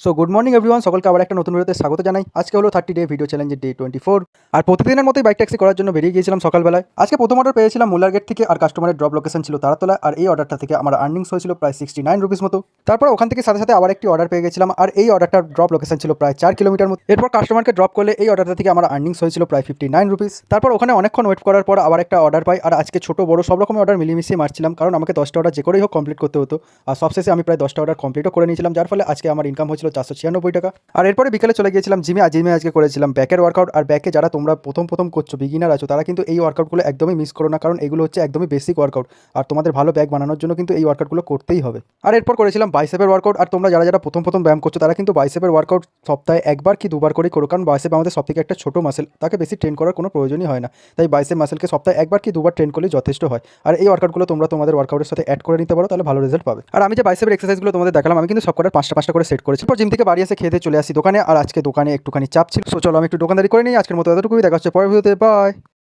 So good morning everyone, সকলকে আবার একটা নতুন ভিডিওতে স্বাগত জানাই। আজকে হলো 30 ডে ভিডিও চ্যালেঞ্জের ডে 24। আর প্রতিদিনের মতোই বাইক ট্যাক্সি করার জন্য বেরিয়ে গিয়েছিলাম সকালবেলায়। আজকে প্রথম অর্ডার পেয়েছিলাম মুলার গেট থেকে, আর কাস্টমারের ড্রপ লোকেশন ছিল তারাতলা। আর এই অর্ডারটা থেকে আমার আর্নিংস হয়েছিল প্রায় 69 রুপিস মতো। তারপর ওখান থেকে সাথে সাথে আবার একটি অর্ডার পেয়ে গেছিলাম, আর এই অর্ডারটার ড্রপ লোকেশন ছিল প্রায় 4 কিলোমিটার মতো। এরপর কাস্টমারকে ড্রপ করলে এই অর্ডারটা থেকে আমার আর্নিংস হয়েছিল প্রায় 59 রুপিস। তারপর ওখানে অনেকক্ষণ ওয়েট করার পর আবার একটা অর্ডার পাই, আর আজকে ছোট বড় সব রকমের অর্ডার মিলিয়ে মারছিলাম, কারণ আমাকে 10টা অর্ডার যে করেই হোক কমপ্লিট করতে হতো। আর সবশেষে আমি প্রায় 10টা অর্ডার কমপ্লিটও করে নিয়েছিলাম, যার ফলে আজকে আমার ইনকাম হয়েছিল 496 টাকা। আর এরপরে বিকেলে চলে গিয়েছিলাম জিমে। আর জিমে আজকে করেছিলাম ব্যাকের ওয়ার্কআউট। আর ব্যাকে যারা তোমরা প্রথম করছো, বিগিনার আছো, তারা কিন্তু এই ওয়ার্কআউটগুলো একদমই মিস করো না, কারণ এগুলো হচ্ছে একদমই বেসিক ওয়ার্কআউট। আর তোমাদের ভালো ব্যাক বানানোর জন্য কিন্তু এই ওয়ার্কআউটগুলো করতেই হবে। আর এরপর করেছিলাম বাইসেপের ওয়ার্কআউট। আর তোমরা যারা প্রথম ব্যায়াম করছো, তারা কিন্তু বাইসেপের ওয়ার্কআউট সপ্তাহে একবার কি দুবার করেই করো, কারণ বাইসেপ আমাদের সবথেকে একটা ছোটো মাসেল, তাকে বেশি ট্রেন করার কোনো প্রয়োজনই হয় না। তাই বাইসেপ মাসেলকে সপ্তাহে একবার কি দুবার ট্রেন করলেই যথেষ্ট হয়। আর এই ওয়ার্কআউটগুলো তোমরা তোমাদের ওয়ার্কআউটের সাথে অ্যাড করে নিতে পারো, তাহলে ভালো রেজাল্ট পাবে। আর আমি যে বাইসেপের এক্সারসাইজগুলো তোমাদের দেখালাম, আমি কিন্তু সব কটার 5টা করে সেট করেছি। এরপর জিম থেকে বাড়ি এসে খেতে চলে আসি দোকানে। আর আজকে দোকানে একটুখানি চাপ ছিল, সো চলো আমি একটু দোকানদারি করে নিই। আজকের মতো এতটুকুই, দেখা হচ্ছে পরের ভিডিওতে। বাই।